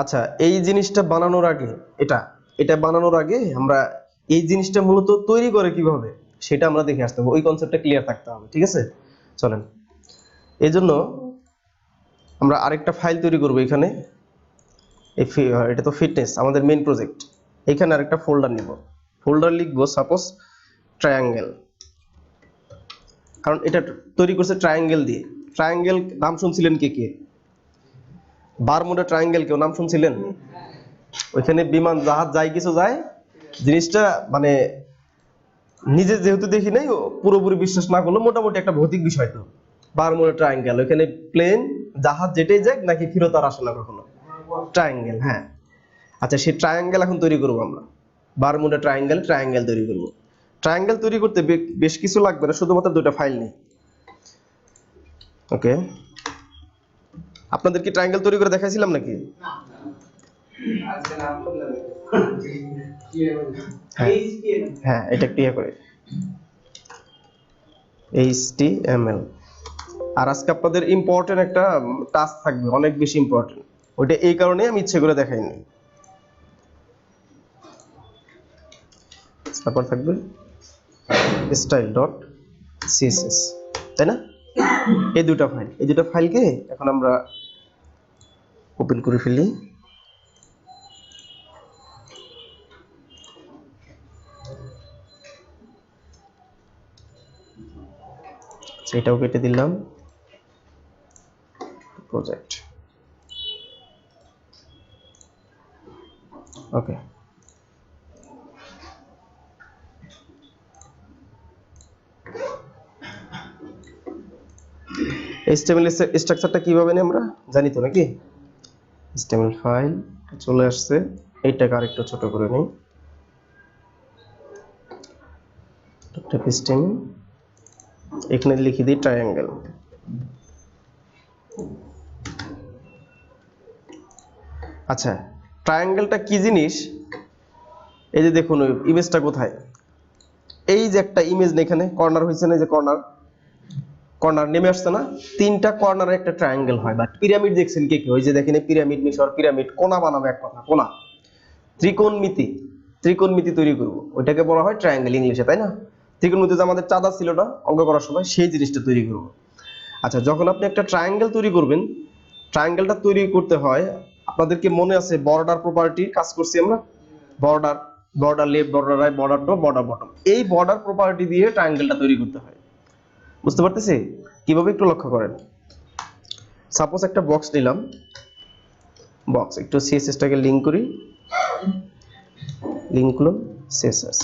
আচ্ছা, এই জিনিসটা বানানোর আগে এটা বানানোর আগে আমরা এই জিনিসটা মূলত তৈরি করে কিভাবে সেটা আমরা দেখে আসতে হবে, ওই কনসেপ্টটা ক্লিয়ার থাকতে হবে। ঠিক আছে, চলেন। এই জন্য আমরা আরেকটা ফাইল তৈরি করব এখানে। এটা তো ফিটনেস আমাদের মেইন প্রজেক্ট। এখানে আরেকটা ফোল্ডার নিব, ফোল্ডার লিখবো সাপোজ ট্রায়াঙ্গেল, কারণ এটা তৈরি করছে ট্রায়াঙ্গেল দিয়ে। ট্রায়াঙ্গেল নাম শুনছিলেন কে কে? বারমুডা ট্রায়াঙ্গেল কেউ নাম শুনছিলেন? ওইখানে বিমান জাহাজ যাই কিছু যায়, জিনিসটা মানে নিজে যেহেতু দেখি নাই পুরোপুরি বিশ্বাস না করলো, মোটামুটি একটা ভৌতিক বিষয়। তো বারমুডা ট্রায়াঙ্গেল, ওইখানে প্লেন জাহাজ যেটাই যাক নাকি ফেরত আর আসে না কখনো। ট্রায়াঙ্গেল, হ্যাঁ। আচ্ছা, সেই ট্রায়াঙ্গেল এখন তৈরি করবো আমরা। বারমুডা ট্রায়াঙ্গেল তৈরি করবো। ট্রায়াঙ্গেল তৈরি করতে বেশ কিছু লাগবে না, শুধুমাত্র দুটো ফাইল নেই। ওকে, আপনাদের কি ট্রায়াঙ্গেল তৈরি করে দেখাইছিলাম নাকি? হ্যাঁ, এটা একটু ইয়ে করে HTML। আর আজকে আপনাদের ইম্পর্টেন্ট একটা টাস্ক থাকবে, অনেক বেশি ইম্পর্টেন্ট। ওইটা এই কারণে আমি ইচ্ছে করে দেখাইনি। তারপর থাকবে style.css, তাই না? এই দুটো ফাইলকে এখন আমরা ওপেন করে ফেলি। এটাও কেটে দিলাম, প্রজেক্ট। ওকে, HTML স্ট্রাকচারটা কিভাবে নেই আমরা জানি তো নাকি? HTML ফাইল চলে আসছে, এইটাকে আরেকটু ছোট করে নেই। HTML এখানে লিখে দিই ট্রায়াঙ্গেল। আচ্ছা, ট্রায়াঙ্গেলটা কি জিনিস? এই যে দেখুন ইমেজটা কোথায়, এই যে একটা ইমেজ এখানে কর্নার হয়েছে না, যে কর্নার নেমে আসছে না, তিনটা কর্নারে একটা ট্রায়াঙ্গেল হয়। বাট পিরামিড দেখছেন কে কে? ওই যে দেখেন পিরামিড, মিশর পিরামিড, কোণা বানাবো, এক কথা কোণা, ত্রিকোণমিতি তৈরি করব, ওইটাকে বলা হয় ট্রায়াঙ্গেল ইংলিশে, তাই না? ত্রিকোণমিতি যে আমাদের চাঁদা ছিল না অঙ্ক করার সময়, সেই জিনিসটা তৈরি করব। আচ্ছা, যখন আপনি একটা ট্রায়াঙ্গেল তৈরি করবেন, ট্রায়াঙ্গেলটা তৈরি করতে হয়, আপনাদেরকে মনে আছে বর্ডার প্রপার্টির কাজ করছি আমরা? Border left, border right, border top, border bottom, এই বর্ডার প্রপার্টি দিয়ে ট্রায়াঙ্গেলটা তৈরি করতে হয়। বুঝতে পারতেছি কিভাবে? একটু লক্ষ্য করেন। সাপোজ একটা বক্স নিলাম, বক্স একটু CSS টাকে লিংক করি, লিংক করলাম CSS।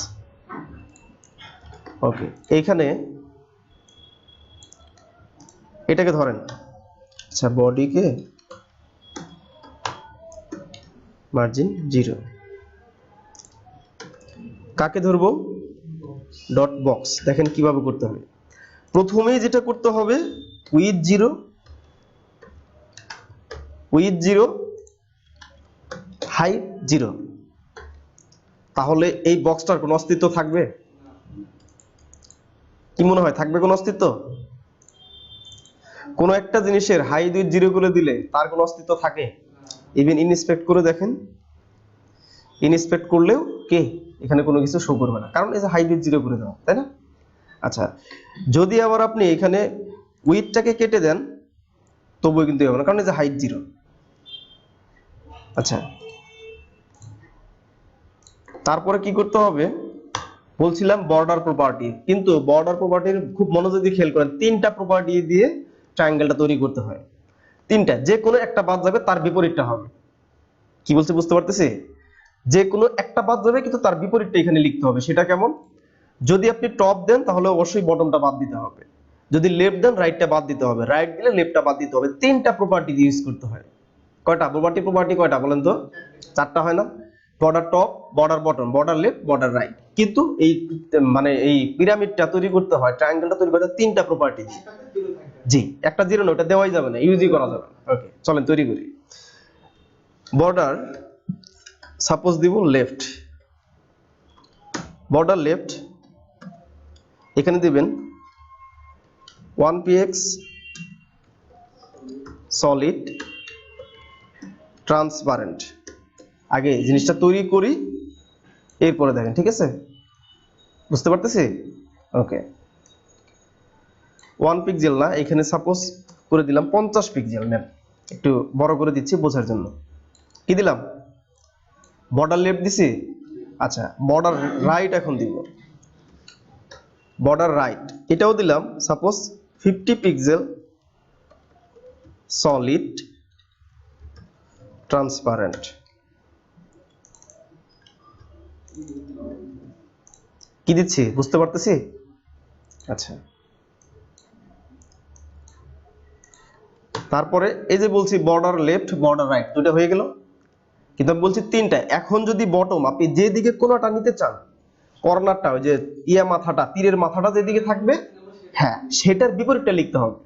ওকে, এইখানে এটাকে ধরেন। আচ্ছা, বডিকে মার্জিন 0, কাকে ধরবো? Dot box. দেখেন কিভাবে করতে হবে। প্রথমেই যেটা করতে হবে উইথ 0 হাইট 0, তাহলে এই বক্সটার কোনো অস্তিত্ব থাকবে? কি মনে হয়, থাকবে কোনো অস্তিত্ব? কোনো একটা জিনিসের হাইট উইথ 0 করে দিলে তার কোনো অস্তিত্ব থাকে? ইভেন ইনস্পেক্ট করে দেখেন, ইনস্পেক্ট করলেও কে এখানে কোনো কিছু শো করবে না, কারণ এই যে হাইট উইথ 0 করে দেওয়া, তাই না? আচ্ছা, যদি আবার আপনি এখানে উইথটাকে কেটে দেন তবুও কিন্তু হবে না, কারণ এই যে হাইট 0। আচ্ছা, তারপরে কি করতে হবে? বলছিলাম বর্ডার প্রপার্টি, কিন্তু বর্ডার প্রপার্টির খুব মনোযোগ দিয়ে খেয়াল করেন, তিনটা প্রপার্টি দিয়ে ট্রায়াঙ্গেলটা তৈরি করতে হয়। তিনটা, যে কোনো একটা বাদ যাবে তার বিপরীতটা হবে। কি বলছে বুঝতে পারতেছি? যে কোনো একটা বাদ যাবে কিন্তু তার বিপরীতটা এখানে লিখতে হবে। সেটা কেমন? যদি আপনি টপ দেন তাহলে অবশ্যই বটমটা বাদ দিতে হবে, যদি লেফট দেন রাইটটা বাদ দিতে হবে, রাইট দিলে লেফটটা বাদ দিতে হবে। তিনটা প্রপার্টি ইউজ করতে হয়। কয়টা প্রপার্টি কয়টা বলেন তো? চারটা হয় না? Border top, border bottom, border left, border right. কিন্তু এই মানে এই পিরামিডটা তৈরি করতে হয়, ট্রায়াঙ্গেলটা তৈরি করতে 3টা প্রপার্টি। জি, একটা 0 না, ওটা দেওয়াই যাবে না, ইউজই করা যাবে না। ওকে, চলেন তৈরি করি। বর্ডার সাপোজ দিব লেফট, বর্ডার লেফট, এখানে দিবেন 1px সলিড ট্রান্সপারেন্ট। আগে জিনিসটা তৈরি করি, এরপরে দেখেন, ঠিক আছে? বুঝতে পারতেছি? ওকে, 1 পিক্সেল না, এখানে সাপোজ করে দিলাম 50 পিক্সেল। নেন, একটু বড় করে দিচ্ছি বোঝার জন্য। কি দিলাম? বর্ডার লেফট দিছি। আচ্ছা, বর্ডার রাইট এখন দিব। বর্ডার রাইট এটাও দিলাম সাপোজ 50 পিক্সেল, সলিড ট্রান্সপারেন্ট। কি দিচ্ছি বুঝতে পারতেছি? আচ্ছা, তারপরে এই যে বলছি বর্ডার লেফট বর্ডার রাইট, দুটো হয়ে গেল। কিন্তু আমি বলছি তিনটা। এখন যদি বটম আপনি যেদিকে কোণাটা নিতে চান, কর্নারটা, ওই যে মাথাটা, তীরের মাথাটা যেদিকে থাকবে, হ্যাঁ সেটার বিপরীতটা লিখতে হবে।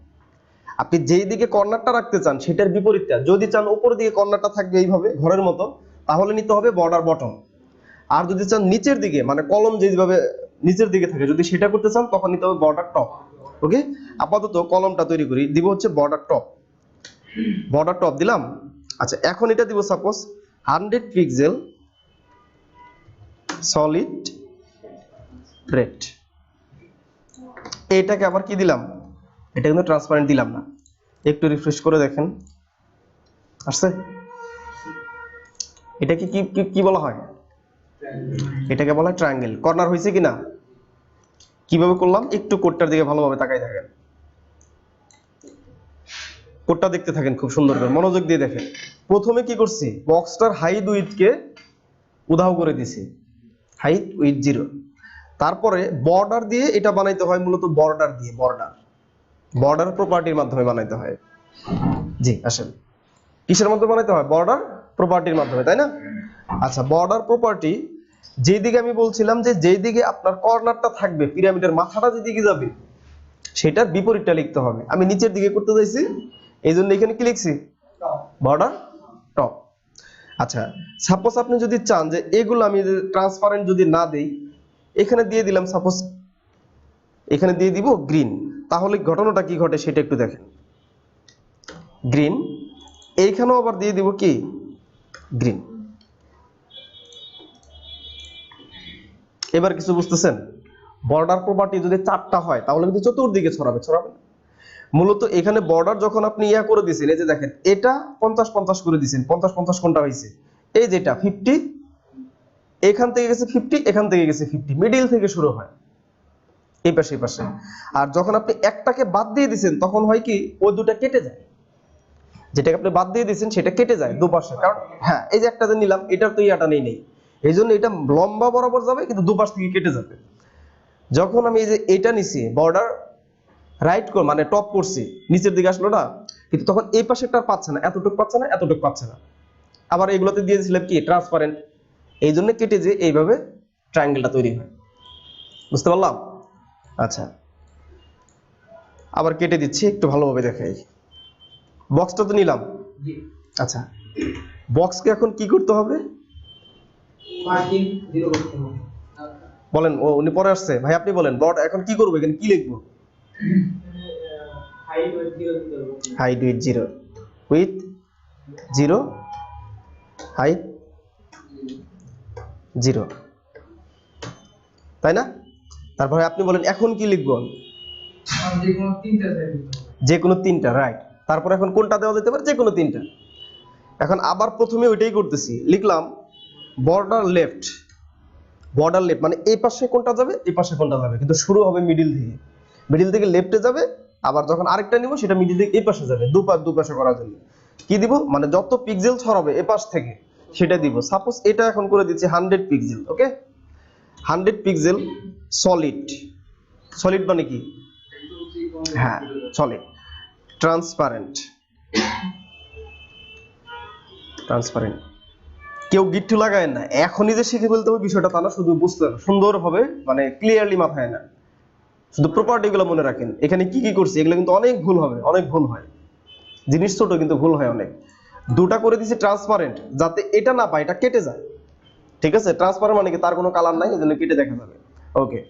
আপনি যেই দিকে কর্নারটা রাখতে চান সেটার বিপরীতটা। যদি চান উপরের দিকে কর্নারটা থাকবে এইভাবে ঘরের মতো, তাহলে নিতে হবে বর্ডার বটম। আর যদি চান নিচের দিকে, মানে কলম যেভাবে নিচের দিকে থাকে, যদি সেটা করতে চান তখন নিতে হবে বর্ডার টপ। ওকে, আপাতত কলমটা তৈরি করি, দিব হচ্ছে বর্ডার টপ। বর্ডার টপ দিলাম। আচ্ছা, এখন এটা দিব সাপোজ 100 পিক্সেল, সলিড রেড। এটাকে আবার কি দিলাম? এটা কিন্তু ট্রান্সপারেন্ট দিলাম না। একটু রিফ্রেশ করে দেখেন, আসছে? এটাকে কি কি বলা হয়? এটাকে বলা হয় ট্রায়াঙ্গেল। কর্নার হয়েছে কিনা? কিভাবে করলাম? একটু কোডটার দিকে ভালোভাবে তাকাই থাকেন, কোডটা দেখতে থাকেন খুব সুন্দর করে, মনোযোগ দিয়ে দেখেন। প্রথমে কি করছি? বক্সটার হাইট উইডথকে উধাও করে দিছি, হাইট উইডথ 0। তারপরে বর্ডার দিয়ে এটা বানাইতে হয়, মূলত বর্ডার দিয়ে, বর্ডার প্রপার্টির মাধ্যমে বানাইতে হয়। জি আসেন, কিসের মাধ্যমে বানাইতে হয়? বর্ডার প্রপার্টির মাধ্যমে, তাই না? আচ্ছা, বর্ডার প্রপার্টি যেদিকে আমি বলছিলাম যে যেদিকে আপনার কর্নারটা থাকবে, পিরামিডের মাথাটা যেদিকে যাবে, সেটার বিপরীতটা লিখতে হবে। আমি নিচের দিকে করতে চাইছি, এই জন্য এখানে কি লিখছি? Border top. আচ্ছা, সাপোজ আপনি যদি চান যে এগুলো আমি ট্রান্সপারেন্ট যদি না দেই, এখানে দিয়ে দিলাম সাপোজ, এখানে দিয়ে দিব গ্রিন, তাহলে ঘটনাটা কি ঘটে সেটা একটু দেখেন। গ্রিন, এইখানেও আবার দিয়ে দিব কি? গ্রিন। এবার কিছু বুঝতেছেন? বর্ডার প্রপার্টি যদি 4টা হয় তাহলে কিন্তু চতুর্দিকে ছড়াবে না। মূলত এখানে বর্ডার যখন আপনি করে দিয়েছেন, এই যে দেখেন, এটা 50-50 করে দিয়েছেন। 50-50 কোনটা হয়েছে? এই যেটা 50, এখান থেকে গেছে 50, এখান থেকে গেছে 50, মিডিল থেকে শুরু হয়, এই পাশে এই পাশে। আর যখন আপনি একটাকে বাদ দিয়ে দিয়েছেন তখন হয় কি? ওই দুটা কেটে যায়। যেটাকে আপনি বাদ দিয়ে দিয়েছেন সেটা কেটে যায় দুপাশে। কারণ হ্যাঁ, এই যে একটা যে নিলাম, এটার তো ইয়াটা নেই, এই জন্য এটা লম্বা বরাবর যাবে কিন্তু দুপাশ থেকে কেটে যাবে। যখন আমি এই যে এটা নিছি, বর্ডার রাইট করে মানে টপ করছি, নিচের দিকে আসলো না, কিন্তু তখন এই পাশেরটা পাচ্ছে না, এতটুকু পাচ্ছে না, এতটুকু পাচ্ছে না। আবার এগুলোতে দিয়ে দিয়েছিলাম কি? ট্রান্সপারেন্ট। এই জন্য কেটে যে এইভাবে ট্রায়াঙ্গেলটা তৈরি হয়। বুঝতে পারলাম? আচ্ছা, আবার কেটে দিচ্ছি, একটু ভালোভাবে দেখাই। বক্সটা তো নিলাম। আচ্ছা, বক্সকে এখন কি করতে হবে? বলেন, উনি পরে আসছে, ভাই আপনি বলেন, বর্ড এখন কি করবো? এখানে কি লিখবো? হাইট উইথ 0, উইথ 0, হাইট 0, তাই না? তারপরে আপনি বলেন এখন কি লিখবো? যে কোনো তিনটা, রাইট। তারপর এখন কোনটা দেওয়া যেতে পারে? যে কোনো তিনটা। এখন আবার প্রথমে ওইটাই করতেছি, লিখলাম বর্ডার লেফট। বর্ডার লেফট মানে এই পাশে কোনটা যাবে, এই পাশে কোনটা যাবে, কিন্তু শুরু হবে মিডিল থেকে। মিডিল থেকে লেফটে যাবে, আবার যখন আরেকটা নিব সেটা মিডিল থেকে এই পাশে যাবে, দুপাশে করার জন্য কি দিব? মানে যত পিক্সেল ছড়াবে এই পাশ থেকে সেটা দিব। সাপোজ এটা এখন করে দিচ্ছি 100 পিক্সেল। ওকে, 100 পিক্সেল, সলিড। সলিড মানে কি? হ্যাঁ, সলিড ট্রান্সপারেন্ট। ট্রান্সপারেন্ট কেউ গিট্টু লাগায় না, এখনই যে শিখে ফেলতে হবে বিষয়টা তা না, শুধু বুঝতে হবে সুন্দরভাবে, মানে ক্লিয়ারলি মাথায় না, শুধু প্রপার্টি গুলো মনে রাখেন। এখানে কি কি করছি এগুলো কিন্তু অনেক ভুল হবে, অনেক ভুল হয়। জিনিস ছোট কিন্তু ভুল হয় অনেক। দুটা করে দিছি ট্রান্সপারেন্ট, যাতে এটা না পায়, এটা কেটে যায়। ঠিক আছে, ট্রান্সপারেন্ট মানে কি? তার কোনো কালার নাই, এজন্য কেটে দেখা যাবে। ওকে,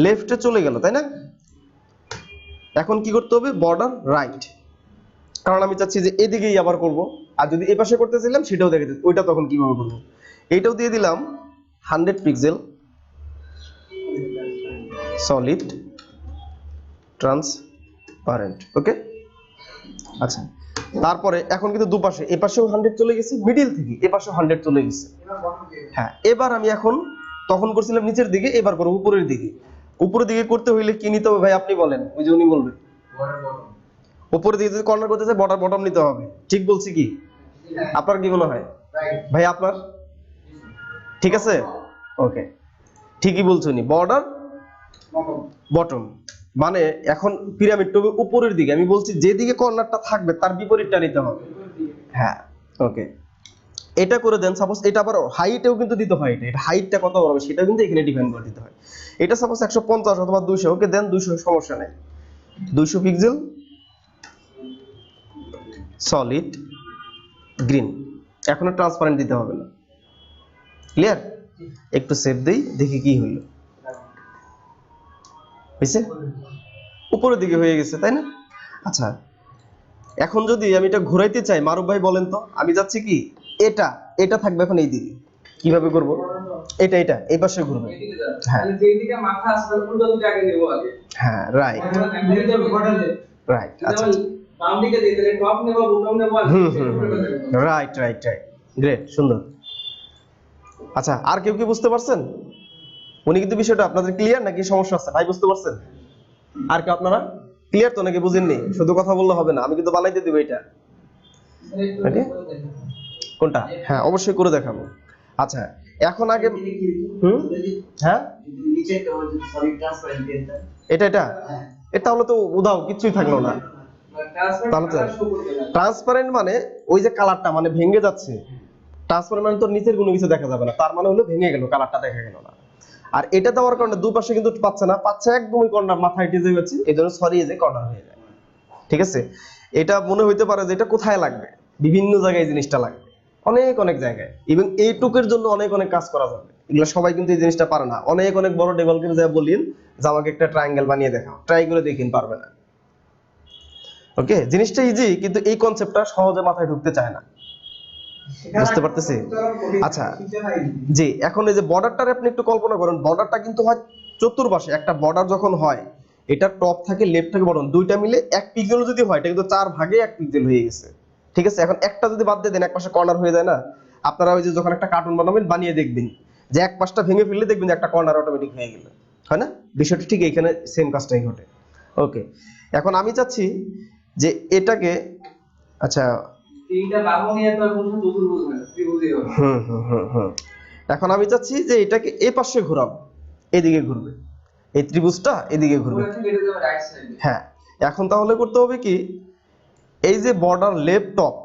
লেফটে চলে গেল, তাই না? এখন কি করতে হবে? Border right. কারণ আমি চাচ্ছি যে এদিকেই আবার করব, আর যদি এই পাশে করতেছিলাম সেটাও দেখে ওইটা তখন কিভাবে করব। এইটাও দিয়ে দিলাম 100 পিক্সেল সলিড ট্রান্সপারেন্ট। ওকে, আচ্ছা তারপরে এখন কিন্তু দুপাশে, এ পাশেও 100 চলে গেছে, মিডিল থেকে এ পাশেও 100 চলে গেছে। হ্যাঁ, এবার আমি এখন তখন করছিলাম নিচের দিকে, এবার করব উপরের দিকে। উপরের দিকে করতে হইলে কি নিতে হবে ভাই আপনি বলেন, ওই যে উনি বলবেন। উপরের দিকে যদি কর্নার করতে চাই বর্ডার বটম নিতে হবে, ঠিক বলছি কি? আপনার কি মনে হয় ভাই? আপনার ঠিক আছে? ওকে, ঠিকই বলছেন, বর্ডার বটম। মানে এখন পিরামিডটা উপরের দিকে, আমি বলছি যেদিকে কর্নারটা থাকবে তার বিপরীতটা নিতে হবে। হ্যাঁ, ওকে, এটা করে দেন। সাপোজ এটা আবার হাইটেও কিন্তু দিতে হয়, এটা হাইটটা কত বড় হবে সেটা কিন্তু এখানে ডিফাইন করে দিতে হয়। এটা সাপোজ 150 অথবা 200, ওকে দেন 200, সমস্যা নেই। 200 পিক্সেল সলিড গ্রিন। এখন ট্রান্সপারেন্ট দিতে হবে না, ক্লিয়ার? একটু সেভ দেই, দেখি কি হইলো। হয়েছে? উপরের দিকে হয়ে গেছে, তাই না? আচ্ছা, এখন যদি আমি এটা ঘোরাইতে চাই, মারুফ ভাই বলেন তো, আমি যাচ্ছি কি এটা এটা থাকবে এখন এই দিকে, কিভাবে করব? এটা এটা এই পাশে ঘুরবে। হ্যাঁ, যেই দিকে মাথা আসবে উল্টো দিকে আগে নেব আগে। হ্যাঁ, রাইট রাইট। আচ্ছা, বাম দিকে দিতে টপ নেব, বটম নেব। রাইট রাইট রাইট, গ্রেট, সুন্দর। আচ্ছা, আর কেউ কি বুঝতে পারছেন? উনি কিন্তু বিষয়টা আপনাদের ক্লিয়ার নাকি সমস্যা আছে ভাই? বুঝতে পারছেন? আর কি আপনারা ক্লিয়ার তো নাকি বুঝেননি? শুধু কথা বললে হবে না, আমি কিন্তু বানাইতে দিব এটা। ওকে, কোনটা? হ্যাঁ, অবশ্যই করে দেখাবো। আচ্ছা, এখন আগে হ্যাঁ এটা এটা এটা হলো তো উদাও, কিছুই থাকলো না। তাহলে ট্রান্সপারেন্ট মানে ওই যে কালারটা মানে ভেঙে যাচ্ছে। ট্রান্সপারেন্ট মানে তো নিচের কোনো কিছু দেখা যাবে না, তার মানে হলো ভেঙে গেল, কালারটা দেখা গেল না। আর এটা দেওয়ার কারণে দুপাশে কিন্তু পাচ্ছে না, পাচ্ছে একদমই কর্নার, মাথায় টিজে গেছে, এই জন্য সরিয়ে যে কর্নার হয়ে যায়। ঠিক আছে? এটা মনে হইতে পারে যে এটা কোথায় লাগবে, বিভিন্ন জায়গায় জিনিসটা লাগবে, অনেক অনেক জায়গায়, এবং এইটুকের জন্য অনেক অনেক কাজ করা যাবে। এগুলো সবাই কিন্তু এই জিনিসটা পারে না। অনেক অনেক বড় ডেভেলপারকে যা বলিন যে আমাকে একটা ট্রায়াঙ্গেল বানিয়ে দেখাও, ট্রাই করে দেখিন, পারবে না। ওকে, জিনিসটা ইজি, কিন্তু এই কনসেপ্টটা সহজে মাথায় ঢুকতে চায় না। বুঝতে পারতেছি? আচ্ছা জি, এখন এই যে বর্ডারটারে আপনি একটু কল্পনা করেন, বর্ডারটা কিন্তু হয় চতুর্পাশে। একটা বর্ডার যখন হয়, এটা টপ থাকে, লেফট থাকে, বটম, দুইটা মিলে 1 পিক্সেল যদি হয়, এটা কিন্তু 4 ভাগে 1 পিক্সেল হয়ে গেছে। ঠিক আছে? এখন একটা যদি বাদ দিয়ে দেন, এক পাশে কর্নার হয়ে যায় না? আপনারা ওই যে যখন একটা কার্টুন বানাবেন, বানিয়ে দেখবেন যে এক পাশটা ভেঙে ফেললে দেখবেন যে একটা কর্নার অটোমেটিক হয়ে গেল, হয় না? বিষয়টা ঠিক এখানে সেম কাজটাই ঘটে। ওকে, এখন আমি চাচ্ছি যে এটাকে, আচ্ছা এখন আমি চাচ্ছি যে এটাকে এই পাশে ঘোরাবো, এদিকে ঘুরবে, এই ত্রিভুজটা এদিকে ঘুরবে। হ্যাঁ, এখন তাহলে করতে হবে কি, এই যে বর্ডার লেফট টপ,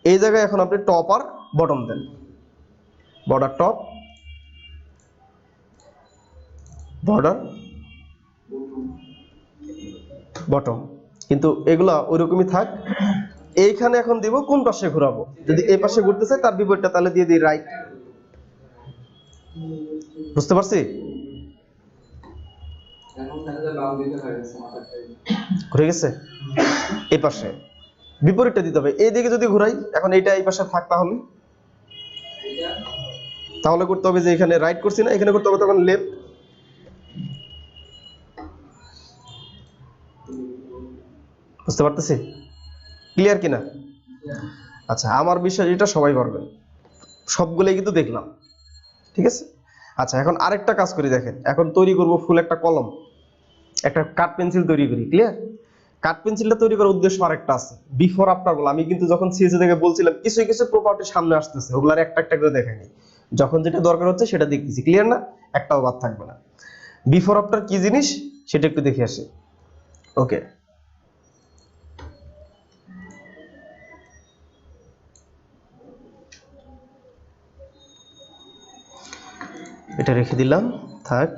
এই জায়গায় এখন আপনি টপ আর বটম দেন। বর্ডার টপ, বর্ডার বটম, কিন্তু এগুলা ওইরকমই থাক। এইখানে এখন দিব কোন পাশে ঘোরাবো, যদি এই পাশে ঘুরতে চাই তার বিপরীতটা তাহলে দিয়ে দিই রাইট। বুঝতে পারছি? ঘুরে গেছে, এই পাশে বিপরীতটা দিতে হবে। এইদিকে যদি ঘুরাই, এখন এইটা এই পাশে থাক, তাহলে তাহলে করতে হবে যে এখানে রাইট করছি না, এখানে করতে হবে তখন লেফট। বুঝতে পারতেছি? ক্লিয়ার কিনা? আচ্ছা, আমার বিষয় এটা সবাই পারবেন, সবগুলোই কিন্তু দেখলাম। ঠিক আছে? আচ্ছা, এখন আরেকটা কাজ করি, দেখেন এখন তৈরি করব ফুল একটা কলম, একটা কাঠ পেন্সিল তৈরি করি। ক্লিয়ার? কাঠ পেন্সিলটা তৈরি করার উদ্দেশ্য আরেকটা আছে, বিফোর আফটার গুলো আমি কিন্তু যখন সিএসি থেকে বলছিলাম কিছু কিছু প্রপার্টি সামনে আসতেছে, ওগুলার একটা একটা করে দেখাইনি, যখন যেটা দরকার হচ্ছে সেটা দেখতেছি। ক্লিয়ার না? একটাও বাদ থাকবে না। বিফোর আফটার কি জিনিস সেটা একটু দেখে আসি। ওকে, এটা রেখে দিলাম, থাক।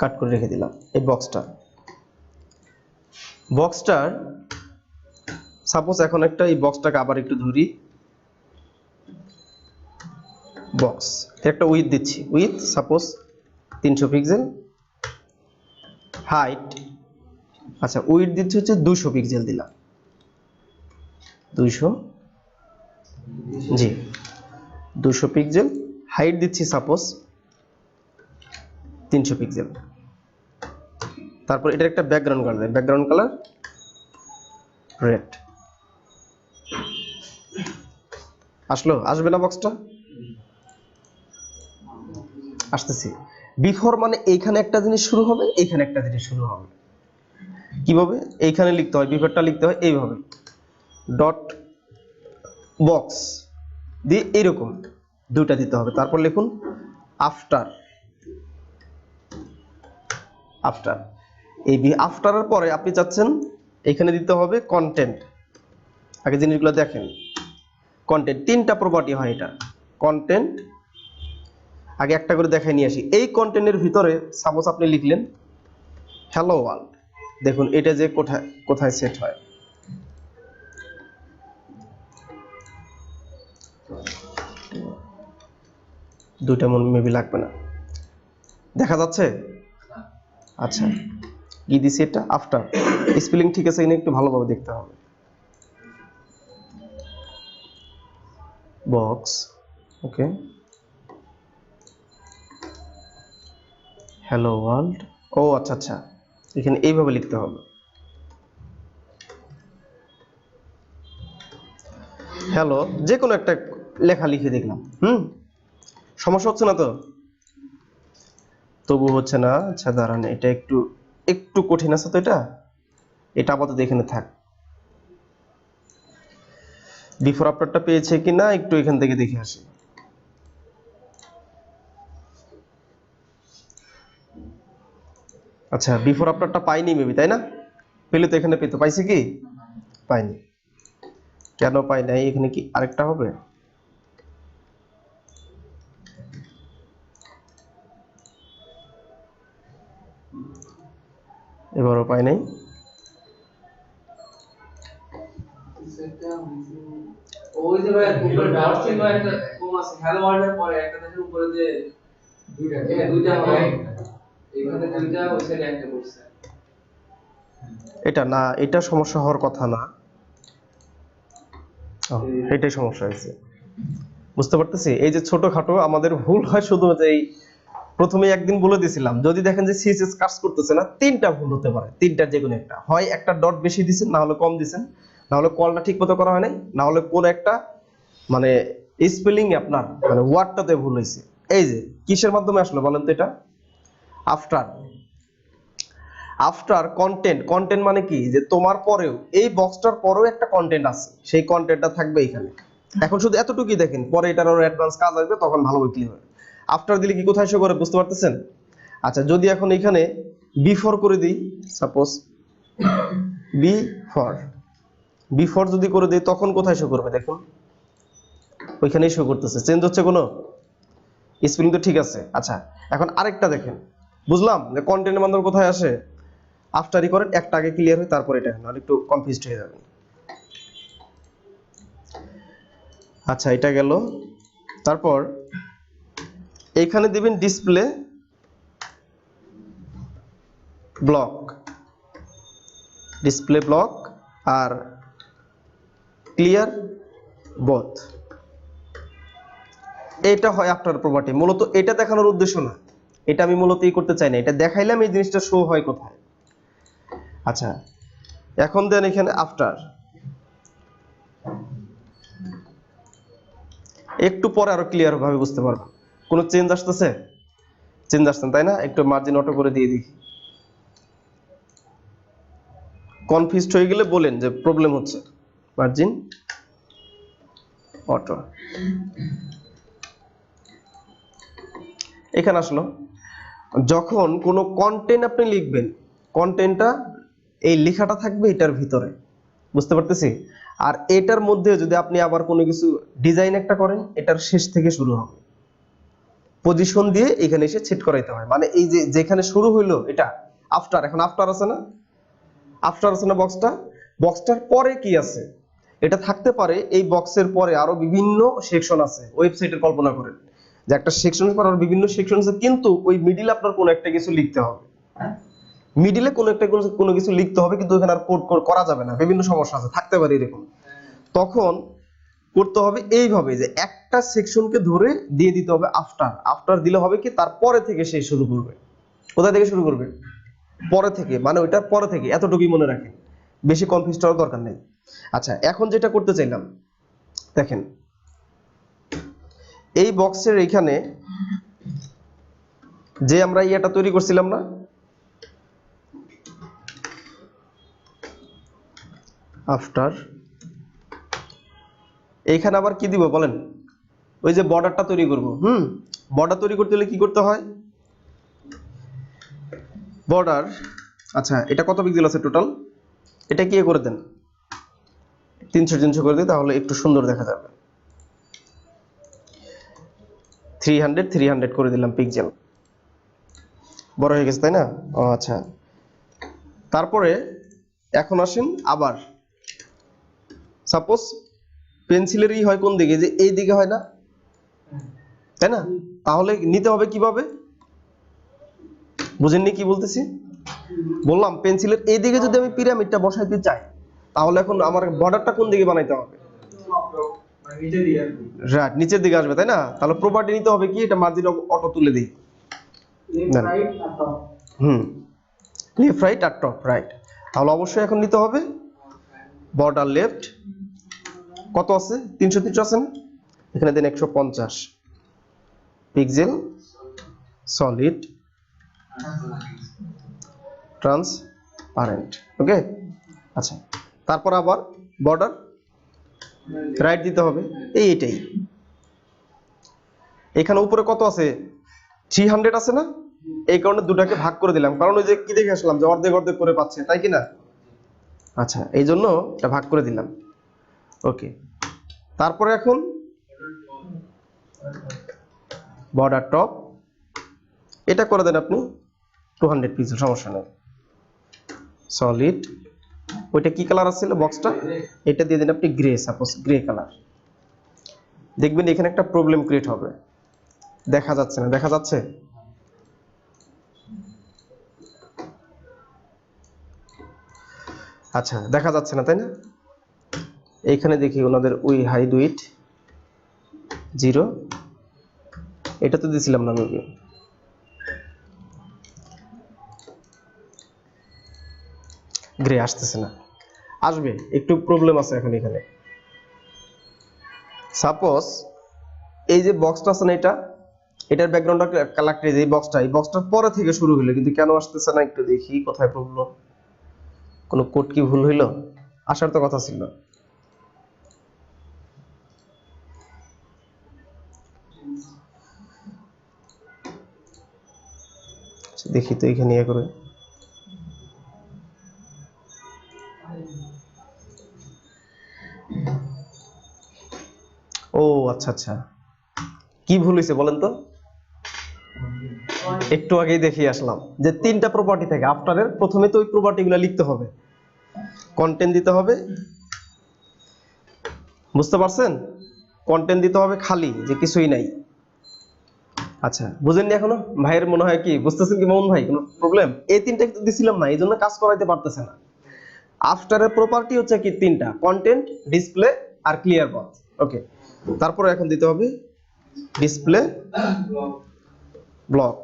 কাট করে রেখে দিলাম এই বক্সটার সাপোজ এখন একটা এই বক্সটাকে আবার একটু ধরি, বক্স একটা উইথ দিচ্ছি, উইথ সাপোজ 300 পিক্সেল, হাইট, আচ্ছা উইডথ দিচ্ছি হচ্ছে 200 পিক্সেল দিলাম, 200, জি 200 পিক্সেল। হাইট দিচ্ছি সাপোজ 300 পিক্সেল। তারপর এটার একটা ব্যাকগ্রাউন্ড কালার দেয়, ব্যাকগ্রাউন্ড কালার রেড। আসলো? আসবে না বক্সটা? আসতেছি। বিফোর মানে এইখানে একটা জিনিস শুরু হবে, এইখানে একটা জিনিস শুরু হবে। কিভাবে? এইখানে লিখতে হয়, বিফোরটা লিখতে হয় এইভাবে, ডট বক্স দিয়ে এরকম দুইটা দিতে হবে। তারপর লিখুন আফটার। আফটার, এই আফটারের পরে আপনি চাচ্ছেন এখানে দিতে হবে কন্টেন্ট। আগে জিনিসগুলো দেখেন, কন্টেন্ট তিনটা প্রপার্টি হয় এটা। কন্টেন্ট আগে একটা করে দেখাই নিয়ে আসি। এই কন্টেন্টের ভিতরে সাপোজ আপনি লিখলেন হ্যালো ওয়ার্ল্ড, দেখুন এটা যে কোথায় কোথায় সেট হয়। দুইটা মন মেবি লাগবে না, দেখা যাচ্ছে? আচ্ছা কি দিছি এটা? আফটার। স্পেলিং ঠিক আছে কিনা একটু ভালোভাবে দেখতে হবে। বক্স, ওকে, হ্যালো ওয়ার্ল্ড। ও আচ্ছা আচ্ছা, এখানে এইভাবে লিখতে হবে, হ্যালো, যে কোনো একটা লেখা লিখে দেখলাম। সমস্যা হচ্ছে না তো? তবু হচ্ছে না? আচ্ছা দাঁড়ান, এটা একটু একটু কঠিন আছে তো, এটা আপাতত এখানে থাক। বিফোর আফটারটা পেয়েছে কিনা একটু এখান থেকে দেখে আসি। আচ্ছা বিফোর আফটারটা পাইনি মেবি, তাই না? পেলে তো এখানে পেতো, পাইছে কি? পাইনি। কেন পাই নাই? এখানে কি আরেকটা হবে? এবারও পাই নাই। ওই যে ভাই গুগল ডট চিহ্ন একটা কম আছে, হ্যালো ওয়ার্ল্ডের পরে একটা দেখেন উপরে যে দুইটা হয়, এখানে দুইটা ওই সাইডে একটা করছে। এটা না, এটা সমস্যা হওয়ার কথা না। এটাই সমস্যা হয়েছে, বুঝতে পারতেছি। এই যে ছোটখাটো আমাদের ভুল হয় শুধু যে এই প্রথমে একদিন বলে দিয়েছিলাম, যদি দেখেন যে সিএসএস কাজ করতেছে না, তিনটা ভুল হতে পারে, তিনটার যে কোনো একটা হয়। একটা ডট বেশি দিবেন, না হলে কম দিবেন, না হলে কলটা ঠিক মতো করা হয় নাই, না হলে কোন একটা মানে স্পেলিং আপনার মানে ওয়ার্ডটাতে ভুল হয়েছে। এই যে কিসের মাধ্যমে আসলো বলেন তো? এটা আফটার। আফটার কন্টেন্ট, কন্টেন্ট মানে কি? যে তোমার পরেও এই বক্সটার পরেও একটা কন্টেন্ট আছে, সেই কন্টেন্টটা থাকবে এখানে। এখন শুধু এতটুকুই দেখেন, পরে এটার আরো অ্যাডভান্স কাজ আসবে, তখন ভালোভাবে ক্লিয়ার হবে। আফটার দিলে কি কোথায় শো করে বুঝতে পারতেছেন? আচ্ছা যদি এখন এখানে বিফোর করে দিই, সাপোজ বিফোর, বিফোর যদি করে দিই তখন কোথায় শো করবে? দেখুন ওইখানেই শো করতেছে, চেঞ্জ হচ্ছে কোনো? স্পেলিং তো ঠিক আছে। আচ্ছা এখন আরেকটা দেখেন, বুঝলাম যে কন্টেন্টের মাধ্যমে কোথায় আসে? আফটারই করেন, একটা আগে ক্লিয়ার হয় তারপর এটা, নাহলে একটু কনফিউজড হয়ে যাবেন। আচ্ছা এটা গেল। তারপর এইখানে দিবেন ডিসপ্লে ব্লক, ডিসপ্লে ব্লক আর ক্লিয়ার বোথ। এটা হয় আফটার প্রপার্টি। মূলত এটা দেখানোর উদ্দেশ্য না, এটা আমি মূলত ই করতে চাই না, এটা দেখাইলাম এই জিনিসটা শো হয় কোথায়। আচ্ছা এখন দেন এখানে আফটার, একটু পরে আরো ক্লিয়ার ভাবে বুঝতে পারবেন। কোনো চেঞ্জ আসতেছে? চেঞ্জ আসছেন তাই না? একটু মার্জিন অটো করে দিয়ে দেখি। কনফিউজড হয়ে গেলে বলেন যে প্রবলেম হচ্ছে। মার্জিন অটো, এখানে আসলো। যখন কোনো কন্টেন্ট আপনি লিখবেন, কন্টেন্টটা এই লেখাটা থাকবে এটার ভিতরে, বুঝতে পারতেছি। আর এটার মধ্যে যদি আপনি আবার কোনো কিছু ডিজাইন একটা করেন, এটার শেষ থেকে শুরু হবে, পজিশন দিয়ে এখানে এসে সেট করাইতে হয়। মানে এই যে যেখানে শুরু হইলো এটা আফটার, এখন আফটার আছে না? আফটার আছে না বক্সটা? বক্সটার পরে কি আছে? এটা থাকতে পারে এই বক্সের পরে আরো বিভিন্ন সেকশন আছে। ওয়েবসাইটের কল্পনা করেন যে একটা সেকশনের পর আরো বিভিন্ন সেকশন আছে, কিন্তু ওই মিডিল আপনার কোনো একটা কিছু লিখতে হবে। মিডিলে কোনো কিছু লিখতে হবে, কিন্তু এখানে আর কোড করা যাবে না, বিভিন্ন সমস্যা আছে, থাকতে পারে এরকম। তখন করতে হবে এইভাবে যে একটা সেকশনকে ধরে দিয়ে দিতে হবে আফটার দিলে হবে কি তারপরে থেকে সে শুরু করবে। কোথা থেকে শুরু করবে? পরে থেকে, মানে ওইটার পরে থেকে, এতটুকুই মনে রাখেন, বেশি কনফিউজ হওয়ার দরকার নেই। আচ্ছা, এখন যেটা করতে চাইলাম দেখেন, এই বক্সের এইখানে যে আমরা ইয়েটা তৈরি করছিলাম না, আফটার, এইখানে আবার কি দিব বলেন? ওই যে বর্ডারটা তৈরি করব। বর্ডার তৈরি করতে হলে কি করতে হয়? বর্ডার, আচ্ছা এটা কত পিক্সেল আছে টোটাল? এটা কি করে দেন, 300 করে দিই, তাহলে একটু সুন্দর দেখা যাবে। 300 করে দিলাম পিক্সেল, বড় হয়ে গেছে তাই না? ও আচ্ছা, তারপরে এখন আসেন আবার, সাপোজ পেন্সিলেরই হয় কোন দিকে, যে এই দিকে হয় না, তাই না? তাহলে নিতে হবে কিভাবে, বুঝেননি কি বলতেছি? বললাম পেন্সিলের এই দিকে যদি আমি পিরামিডটা বসাইতে চাই, তাহলে এখন আমার বর্ডারটা কোন দিকে বানাইতে হবে? রাইট, নিচের দিকে আসবে তাই না? তাহলে প্রপার্টি নিতে হবে কি, এটা মার্জিন অটো তুলে দিই, লেফট রাইট আর টপ রাইট। তাহলে অবশ্যই এখন নিতে হবে বর্ডার লেফট, কত আছে? 300 আছে না? এখানে দেন 150 পিক্সেল, সলিড, ট্রান্সপারেন্ট। ওকে, আচ্ছা, তারপর আবার বর্ডার রাইট দিতে হবে, এইটাই। এখানে উপরে কত আছে? 300 আছে না? এই কারণে দুটাকে ভাগ করে দিলাম, কারণ ওই যে কি দেখে আসলাম যে অর্ধেক অর্ধেক করে পাচ্ছে, তাই কি না? আচ্ছা, এই জন্য এটা ভাগ করে দিলাম। ওকে, তারপরে এখন বর্ডার টপ, এটা করে দেন আপনি 200 পিক্সেল, সমস্যা নেই। সলিড, ওইটা কি কালার আছে বক্সটা, এটা দিয়ে দেন আপনি গ্রে, সাপোজ গ্রে কালার। দেখবেন এখানে একটা প্রবলেম ক্রিয়েট হবে, দেখা যাচ্ছে না? দেখা যাচ্ছে? আচ্ছা, দেখা যাচ্ছে না তাই না? এইখানে দেখি ওনাদের উই হাইড উইট 0, এটা তো দিছিলাম না আমি, গ্রে আসতেছে না, আসবে, একটু প্রবলেম আছে এখন এখানে। সাপোজ এই যে বক্সটা আছে না, এটার ব্যাকগ্রাউন্ডটা কালারটা, এই বক্সটা, এই বক্সটার পরে থেকে শুরু হলো, কিন্তু কেন আসতেছে না একটু দেখি কোথায় প্রবলেম, কোনো কোড কি ভুল হইলো? আসার তো কথা ছিল। দেখি তো এখানে ইয়ে করে, ও আচ্ছা আচ্ছা, কি ভুল হয়েছে বলেন তো? একটু আগেই দেখিয়ে আসলাম যে 3টা প্রপার্টি থেকে আফটারের প্রথমে তো ওই প্রপার্টিগুলো লিখতে হবে, কন্টেন্ট দিতে হবে, বুঝতে পারছেন? কন্টেন্ট দিতে হবে খালি, যে কিছুই নাই। আচ্ছা, বুঝেননি এখনো? ভাইয়ের মনে হয় কি বুঝতেছেন কি মামুন ভাই, কোনো প্রবলেম? এই 3টা কিন্তু দিছিলাম না, এই জন্য কাজ করাইতে পারতেছে না। আফটারের প্রপার্টি হচ্ছে কি 3টা, কন্টেন্ট, ডিসপ্লে আর ক্লিয়ার বথ। ওকে, তারপরে এখন দিতে হবে ডিসপ্লে ব্লক,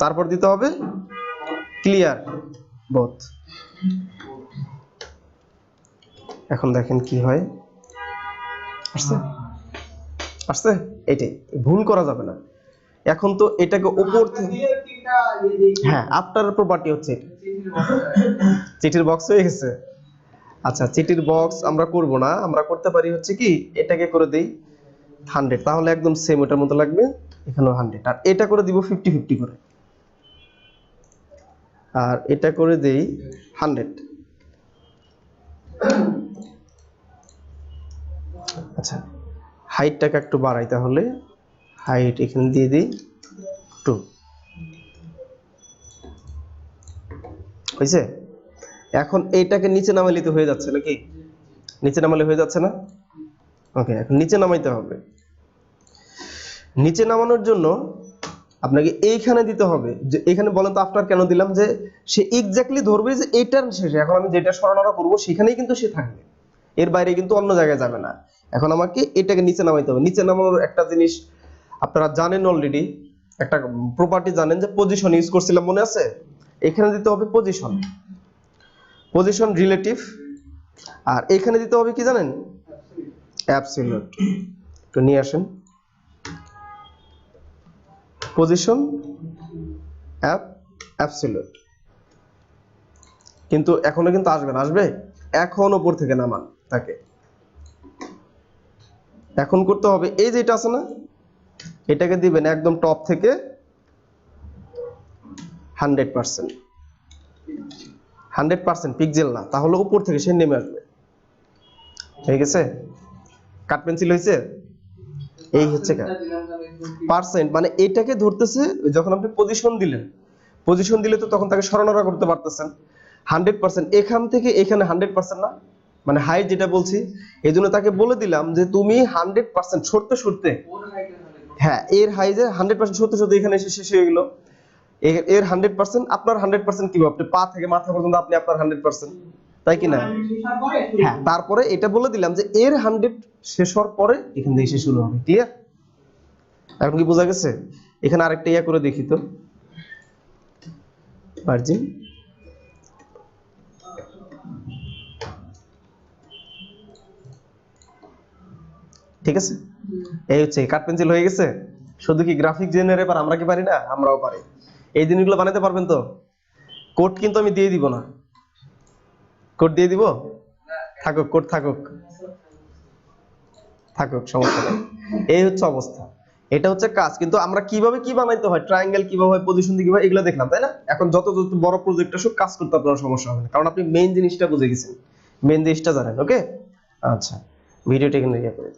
তারপর দিতে হবে ক্লিয়ার বথ। এখন দেখেন কি হয়, আসছে? আসছে? এটাই, ভুল করা যাবে না। এখন তো এটাকে উপর থেকে, হ্যাঁ আফটার প্রপার্টি হচ্ছে চিঠির বক্স হয়ে গেছে। আচ্ছা, চিঠির বক্স আমরা করব না, আমরা করতে পারি হচ্ছে কি, এটাকে করে দেই 100, তাহলে একদম সেম ওটার মতো লাগবে, এখানেও 100, আর এটা করে দিব 50-50 করে, আর এটা করে দেই 100। আচ্ছা, হাইটটাকে একটু বাড়াই, তাহলে হাইট এখানে দিয়ে দিই 2, হয়েছে? এখন এইটাকে নিচে নামাইলে তো হয়ে যাচ্ছে নাকি? নিচে নামালে হয়ে যাচ্ছে না? ওকে, এখন নিচে নামাইতে হবে। নিচে নামানোর জন্য আপনাকে এইখানে দিতে হবে, যে এখানে বলেন তো আফটার কেন দিলাম, যে সে এক্স্যাক্টলি ধরবে যে এইটার শেষে এখন আমি যেটা সরানোটা করবো সেখানেই কিন্তু সে থাকবে, এর বাইরে কিন্তু অন্য জায়গায় যাবে না। এখন আমাকে এটাকে নিচে নামাইতে হবে। নিচে নামানোর একটা জিনিস আপনারা জানেন অলরেডি, একটা প্রপার্টি জানেন যে পজিশন ইউজ করছিলাম, মনে আছে? এখানে দিতে হবে পজিশন, পজিশন রিলেটিভ, আর এখানে দিতে হবে কি জানেন? অ্যাবসলিউট। তো নিয়ে আসেন পজিশন অ্যাবসলিউট, কিন্তু এখনো কিন্তু আসবে না, আসবে এখন উপর থেকে নামান তাকে। এখন করতে হবে এই যে এটা আছে না, এটাকে দিবেন একদম টপ থেকে 100%, 100% পিক্সেল না, তাহলে উপর থেকে সে নেমে আসবে। হয়ে গেছে? কাট পেন্সিল হয়েছে? এই হচ্ছে পার্সেন্ট, মানে এটাকে ধরতেছে যখন আপনি পজিশন দিলেন, পজিশন দিলে তো তখন তাকে সরানোরা করতে পারতেছেন। 100% এখান থেকে এখানে 100% না, মানে হাইট যেটা বলছি, এই জন্য তাকে বলে দিলাম যে তুমি 100% সরতে সরতে, হ্যাঁ এর হাইজে 100% সরতে সরতে এখানে এসে শেষ হয়ে গেল। এর 100% আপনার 100% কিভাবে? আপনি পা থেকে মাথা পর্যন্ত আপনি আপনার 100%, তাই কি না? হ্যাঁ, তারপরে এটা বলে দিলাম যে এর 100 শেষ হওয়ার পরে এখান থেকে এসে শুরু হবে। ক্লিয়ার? এখন কি বোঝা গেছে? এখানে আরেকটা ইয়া করে দেখি তো, মার্জিন ঠিক আছে। এই হচ্ছে কাট পেন্সিল হয়ে গেছে। শুধু কি গ্রাফিক জেনারেটর আমরা কি পারি না? আমরাও পারি। এই জিনিসগুলো বানাতে পারবেন তো? কোড কিন্তু আমি দিয়ে দিব না, কোড দিয়ে দিব? থাকুক, কোড থাকুক, থাকুক, সমস্যা নেই। এই হচ্ছে অবস্থা, এটা হচ্ছে কাজ। কিন্তু আমরা কিভাবে কি বানাইতে হয়, ট্রায়াঙ্গেল কিভাবে হয়, পজিশন কিভাবে, এগুলো দেখলাম, তাই না? এখন যত যত বড় প্রজেক্ট আসুক কাজ করতে আপনার সমস্যা হবে না, কারণ আপনি মেইন জিনিসটা বুঝে গেছেন, মেইন জিনিসটা জানেন। ওকে, আচ্ছা, ভিডিওটা এখানে ইয়ে করে